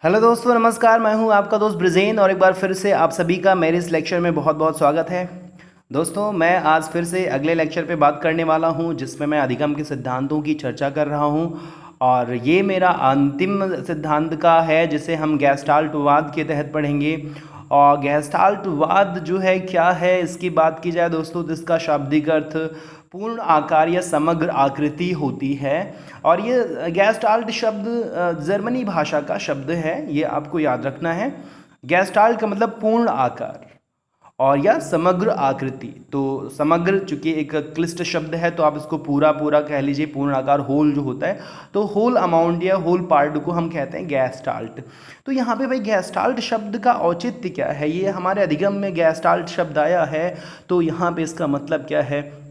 Hello दोस्तों, नमस्कार। मैं हूं आपका दोस्त ब्रिजेन और एक बार फिर से आप सभी का मेरे इस लेक्चर में बहुत बहुत स्वागत है। दोस्तों, मैं आज फिर से अगले लेक्चर पे बात करने वाला हूं जिसमें मैं अधिगम के सिद्धांतों की चर्चा कर रहा हूं और ये मेरा अंतिम सिद्धांत का है जिसे हम गैस्टाल्टवाद के तहत पढ़ेंगे। और गैस्टाल्टवाद जो है क्या है, इसकी बात की जाए दोस्तों तो इसका शाब्दिक अर्थ पूर्ण आकार या समग्र आकृति होती है। और ये गैस्टाल्ट शब्द जर्मनी भाषा का शब्द है, ये आपको याद रखना है। गैस्टाल्ट का मतलब पूर्ण आकार और या समग्र आकृति। तो समग्र चूंकि एक क्लिष्ट शब्द है तो आप इसको पूरा पूरा कह लीजिए, पूर्ण आकार होल जो होता है, तो होल अमाउंट या होल पार्ट को हम कहते हैं गैस्टाल्ट। तो यहाँ पे भाई गैस्टाल्ट शब्द का औचित्य क्या है, ये हमारे अधिगम में गैस्टाल्ट शब्द आया है तो यहाँ पे इसका मतलब क्या है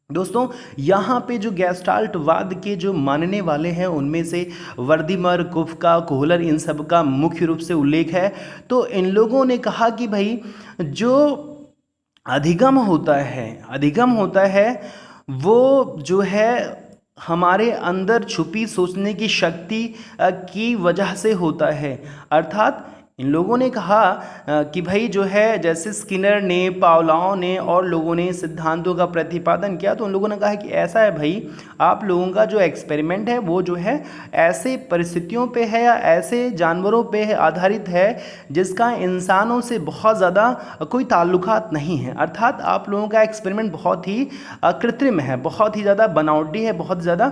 दोस्तों। यहाँ पे जो गैस्टाल्टवाद के जो मानने वाले हैं उनमें से वर्दीमर, कुफ्का, कोहलर, इन सब का मुख्य रूप से उल्लेख है। तो इन लोगों ने कहा कि भाई जो अधिगम होता है वो जो है हमारे अंदर छुपी सोचने की शक्ति की वजह से होता है। अर्थात इन लोगों ने कहा कि भाई जो है जैसे स्किनर ने, पावलाव ने और लोगों ने सिद्धांतों का प्रतिपादन किया, तो उन लोगों ने कहा कि ऐसा है भाई, आप लोगों का जो एक्सपेरिमेंट है वो जो है ऐसे परिस्थितियों पे है या ऐसे जानवरों पे है आधारित है जिसका इंसानों से बहुत ज़्यादा कोई ताल्लुकात नहीं है। अर्थात आप लोगों का एक्सपेरिमेंट बहुत ही कृत्रिम है, बहुत ही ज़्यादा बनावटी है, बहुत ज़्यादा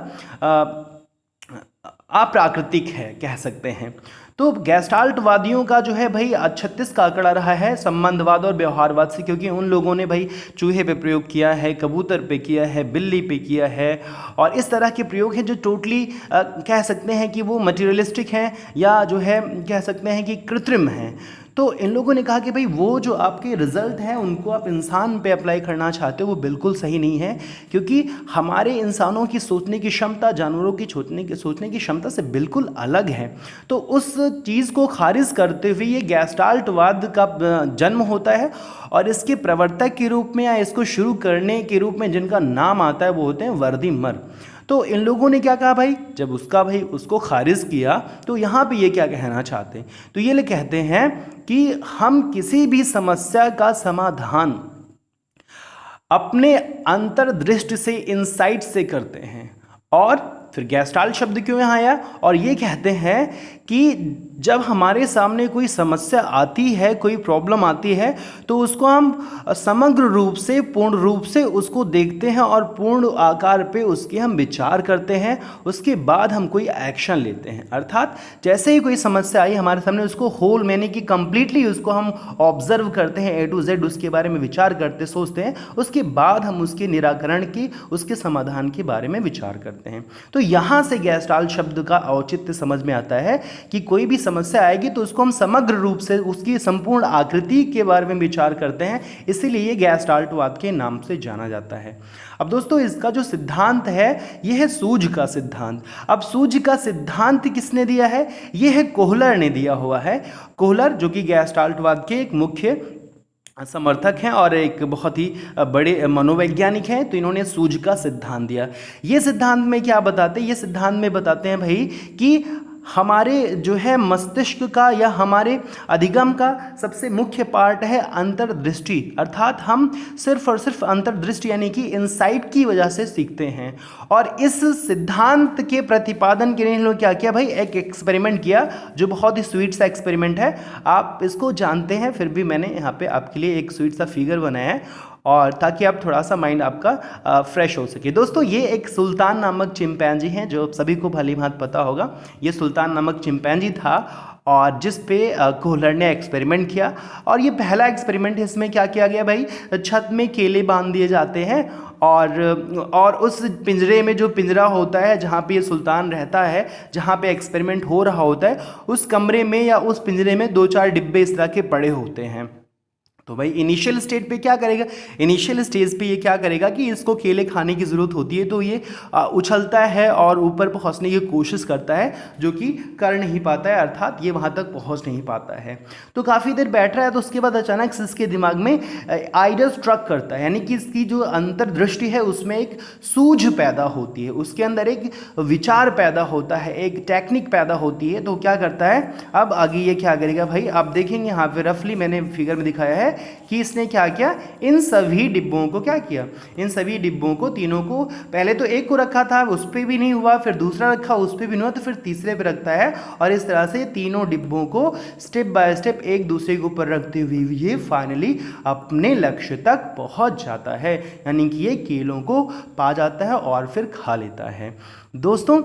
अप्राकृतिक है कह सकते हैं। तो गैस्टाल्टवादियों का जो है भाई 36 का आंकड़ा रहा है संबंधवाद और व्यवहारवाद से, क्योंकि उन लोगों ने भाई चूहे पे प्रयोग किया है, कबूतर पे किया है, बिल्ली पे किया है और इस तरह के प्रयोग हैं जो टोटली कह सकते हैं कि वो मटेरियलिस्टिक हैं या जो है कह सकते हैं कि कृत्रिम हैं। तो इन लोगों ने कहा कि भाई वो जो आपके रिजल्ट हैं उनको आप इंसान पे अप्लाई करना चाहते हो वो बिल्कुल सही नहीं है, क्योंकि हमारे इंसानों की सोचने की क्षमता जानवरों की सोचने की क्षमता से बिल्कुल अलग है। तो उस चीज़ को खारिज करते हुए ये गैस्टाल्टवाद का जन्म होता है और इसके प्रवर्तक के रूप में या इसको शुरू करने के रूप में जिनका नाम आता है वो होते हैं वर्दीमर। तो इन लोगों ने क्या कहा भाई, जब उसको खारिज किया तो यहाँ पे ये क्या कहना चाहते हैं, तो ये कहते हैं कि हम किसी भी समस्या का समाधान अपने अंतर्दृष्टि से, इनसाइट से करते हैं। और फिर गैस्टाल्ट शब्द क्यों यहाँ आया, और ये कहते हैं कि जब हमारे सामने कोई समस्या आती है, कोई प्रॉब्लम आती है, तो उसको हम समग्र रूप से, पूर्ण रूप से उसको देखते हैं और पूर्ण आकार पे उसके हम विचार करते हैं, उसके बाद हम कोई एक्शन लेते हैं। अर्थात जैसे ही कोई समस्या आई हमारे सामने, उसको होल यानी कि कंप्लीटली उसको हम ऑब्जर्व करते हैं, A to Z उसके बारे में विचार करते, सोचते हैं, उसके बाद हम उसके निराकरण की, उसके समाधान के बारे में विचार करते हैं। तो यहाँ से गैस्टाल्ट शब्द का औचित्य समझ में आता है कि कोई भी समस्या आएगी तो उसको हम समग्र रूप से उसकी संपूर्ण आकृति के बारे में विचार करते हैं, इसीलिए ये गैस्टाल्टवाद के नाम से जाना जाता है। अब दोस्तों इसका जो सिद्धांत है ये है सूझ का सिद्धांत। अब सूझ का सिद्धांत किसने दिया है, ये है कोहलर ने दिया हुआ है। कोहलर जो कि गैस्टाल्टवाद के एक मुख्य समर्थक हैं और एक बहुत ही बड़े मनोवैज्ञानिक हैं। तो इन्होंने सूझ का सिद्धांत दिया। ये सिद्धांत में क्या बताते हैं, ये सिद्धांत में बताते हैं भाई कि हमारे जो है मस्तिष्क का या हमारे अधिगम का सबसे मुख्य पार्ट है अंतर्दृष्टि। अर्थात हम सिर्फ और सिर्फ अंतर्दृष्टि यानी कि इनसाइट की वजह से सीखते हैं। और इस सिद्धांत के प्रतिपादन के लिए इन लोग क्या किया भाई, एक एक्सपेरिमेंट किया जो बहुत ही स्वीट सा एक्सपेरिमेंट है। आप इसको जानते हैं, फिर भी मैंने यहाँ पे आपके लिए एक स्वीट सा फिगर बनाया है और ताकि आप थोड़ा सा माइंड आपका फ्रेश हो सके। दोस्तों ये एक सुल्तान नामक चिंपैंजी है जो सभी को भली भांति पता होगा। ये सुल्तान नामक चिंपैंजी था और जिस पे कोहलर ने एक्सपेरिमेंट किया। और ये पहला एक्सपेरिमेंट है, इसमें क्या किया गया भाई, छत में केले बांध दिए जाते हैं और उस पिंजरे में, जो पिंजरा होता है जहाँ पे ये सुल्तान रहता है, जहाँ पे एक्सपेरिमेंट हो रहा होता है, उस कमरे में या उस पिंजरे में 2-4 डिब्बे इस तरह के पड़े होते हैं। तो भाई इनिशियल स्टेज पे क्या करेगा, इनिशियल स्टेज पे ये क्या करेगा कि इसको केले खाने की ज़रूरत होती है, तो ये उछलता है और ऊपर पहुंचने की कोशिश करता है, जो कि कर नहीं पाता है, अर्थात ये वहां तक पहुंच नहीं पाता है। तो काफ़ी देर बैठ रहा है, तो उसके बाद अचानक से इसके दिमाग में आइडिया स्ट्रक करता है, यानी कि इसकी जो अंतर्दृष्टि है उसमें एक सूझ पैदा होती है, उसके अंदर एक विचार पैदा होता है, एक टेक्निक पैदा होती है। तो क्या करता है, अब आगे ये क्या करेगा भाई, आप देखेंगे यहाँ पे रफली मैंने फिगर में दिखाया है कि इसने क्या किया, इन सभी डिब्बों को क्या किया, इन सभी डिब्बों को, तीनों को, पहले तो एक को रखा था उस पर भी नहीं हुआ, फिर दूसरा रखा उस पर भी नहीं हुआ, तो फिर तीसरे पे रखता है, और इस तरह से तीनों डिब्बों को स्टेप बाय स्टेप एक दूसरे के ऊपर रखते हुए ये फाइनली अपने लक्ष्य तक पहुंच जाता है, यानी कि ये केलों को पा जाता है और फिर खा लेता है। दोस्तों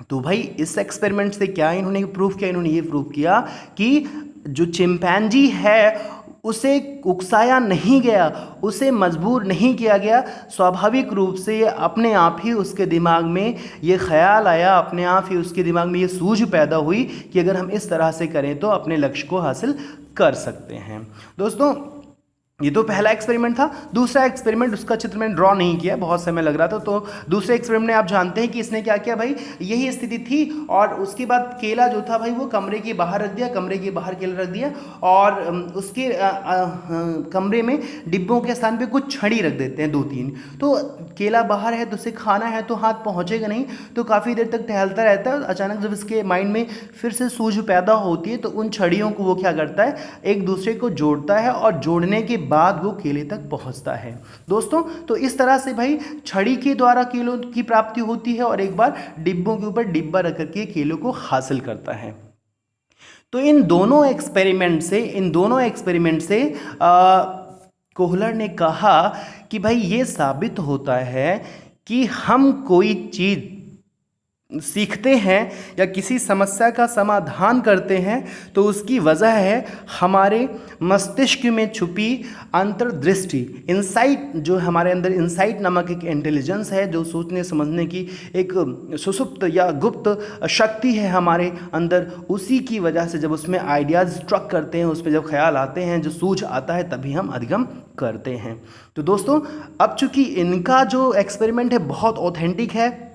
तो भाई इस एक्सपेरिमेंट से क्या इन्होंने प्रूफ किया, इन्होंने ये प्रूफ किया कि जो चिंपैंजी है उसे उकसाया नहीं गया, उसे मजबूर नहीं किया गया, स्वाभाविक रूप से ये अपने आप ही उसके दिमाग में ये ख्याल आया, अपने आप ही उसके दिमाग में ये सूझ पैदा हुई कि अगर हम इस तरह से करें तो अपने लक्ष्य को हासिल कर सकते हैं। दोस्तों ये तो पहला एक्सपेरिमेंट था। दूसरा एक्सपेरिमेंट, उसका चित्र मैंने ड्रॉ नहीं किया, बहुत समय लग रहा था। तो दूसरे एक्सपेरिमेंट में आप जानते हैं कि इसने क्या किया भाई, यही स्थिति थी, और उसके बाद केला जो था भाई वो कमरे के बाहर रख दिया, कमरे के बाहर केला रख दिया, और उसके कमरे में डिब्बों के स्थान पे कुछ छड़ी रख देते हैं 2-3। तो केला बाहर है तो उसे खाना है तो हाथ पहुँचेगा नहीं, तो काफ़ी देर तक टहलता रहता है। अचानक जब इसके माइंड में फिर से सूझ पैदा होती है तो उन छड़ियों को वो क्या करता है, एक दूसरे को जोड़ता है, और जोड़ने के बाद वो केले तक पहुंचता है। दोस्तों तो इस तरह से भाई छड़ी के द्वारा केलों की प्राप्ति होती है, और एक बार डिब्बों के ऊपर डिब्बा रख करके केलों को हासिल करता है। तो इन दोनों एक्सपेरिमेंट से कोहलर ने कहा कि भाई ये साबित होता है कि हम कोई चीज़ सीखते हैं या किसी समस्या का समाधान करते हैं तो उसकी वजह है हमारे मस्तिष्क में छुपी अंतर्दृष्टि, इंसाइट, जो हमारे अंदर इंसाइट नामक एक इंटेलिजेंस है, जो सोचने समझने की एक सुसुप्त या गुप्त शक्ति है हमारे अंदर। उसी की वजह से जब उसमें आइडियाज़ स्ट्रक करते हैं, उस पर जब ख्याल आते हैं, जो सूझ आता है, तभी हम अधिगम करते हैं। तो दोस्तों अब चूंकि इनका जो एक्सपेरिमेंट है बहुत ऑथेंटिक है,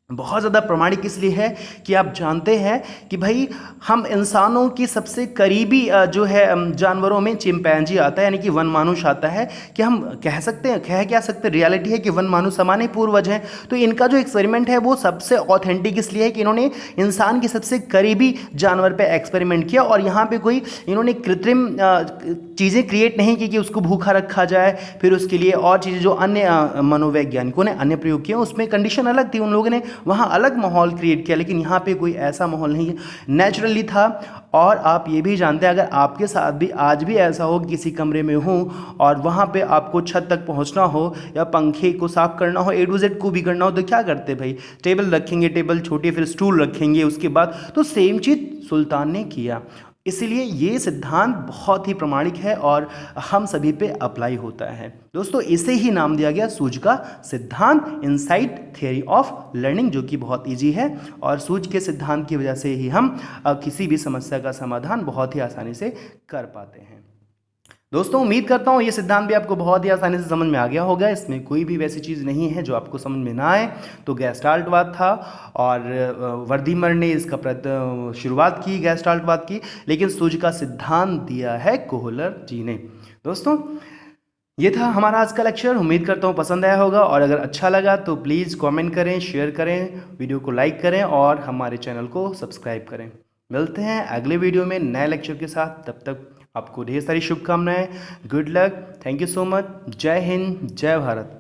बहुत ज़्यादा प्रमाणिक इसलिए है कि आप जानते हैं कि भाई हम इंसानों की सबसे करीबी जो है जानवरों में चिंपैंजी आता है, यानी कि वनमानुष आता है, कि हम कह सकते हैं, क्या सकते हैं, रियलिटी है कि वनमानुष हमारे पूर्वज हैं। तो इनका जो एक्सपेरिमेंट है वो सबसे ऑथेंटिक इसलिए है कि इन्होंने इंसान के सबसे करीबी जानवर पे एक्सपेरिमेंट किया, और यहाँ पे कोई इन्होंने कृत्रिम चीज़ें क्रिएट नहीं की कि उसको भूखा रखा जाए, फिर उसके लिए और चीज़ें जो अन्य मनोवैज्ञानिकों ने अन्य प्रयोग किए उसमें कंडीशन अलग थी, उन लोगों ने वहाँ अलग माहौल क्रिएट किया, लेकिन यहाँ पे कोई ऐसा माहौल नहीं है, नेचुरली था। और आप ये भी जानते हैं अगर आपके साथ भी आज भी ऐसा हो कि किसी कमरे में हो और वहाँ पे आपको छत तक पहुँचना हो या पंखे को साफ करना हो, A to Z को भी करना हो, तो क्या करते भाई, टेबल रखेंगे, टेबल छोटी, फिर स्टूल रखेंगे उसके बाद। तो सेम चीज़ सुल्तान ने किया, इसलिए ये सिद्धांत बहुत ही प्रमाणिक है और हम सभी पे अप्लाई होता है। दोस्तों इसे ही नाम दिया गया सूझ का सिद्धांत, इनसाइट थियरी ऑफ लर्निंग, जो कि बहुत इजी है, और सूझ के सिद्धांत की वजह से ही हम किसी भी समस्या का समाधान बहुत ही आसानी से कर पाते हैं। दोस्तों उम्मीद करता हूँ ये सिद्धांत भी आपको बहुत ही आसानी से समझ में आ गया होगा, इसमें कोई भी वैसी चीज़ नहीं है जो आपको समझ में ना आए। तो गैस्टाल्टवाद था और वर्दीमर ने इसका शुरुआत की गैस्टाल्टवाद की, लेकिन सूझ का सिद्धांत दिया है कोहलर जी ने। दोस्तों ये था हमारा आज का लेक्चर, उम्मीद करता हूँ पसंद आया होगा, और अगर अच्छा लगा तो प्लीज़ कमेंट करें, शेयर करें, वीडियो को लाइक करें और हमारे चैनल को सब्सक्राइब करें। मिलते हैं अगले वीडियो में नए लेक्चर के साथ, तब तक आपको ढेर सारी शुभकामनाएं, good luck, thank you so much, जय हिंद, जय भारत।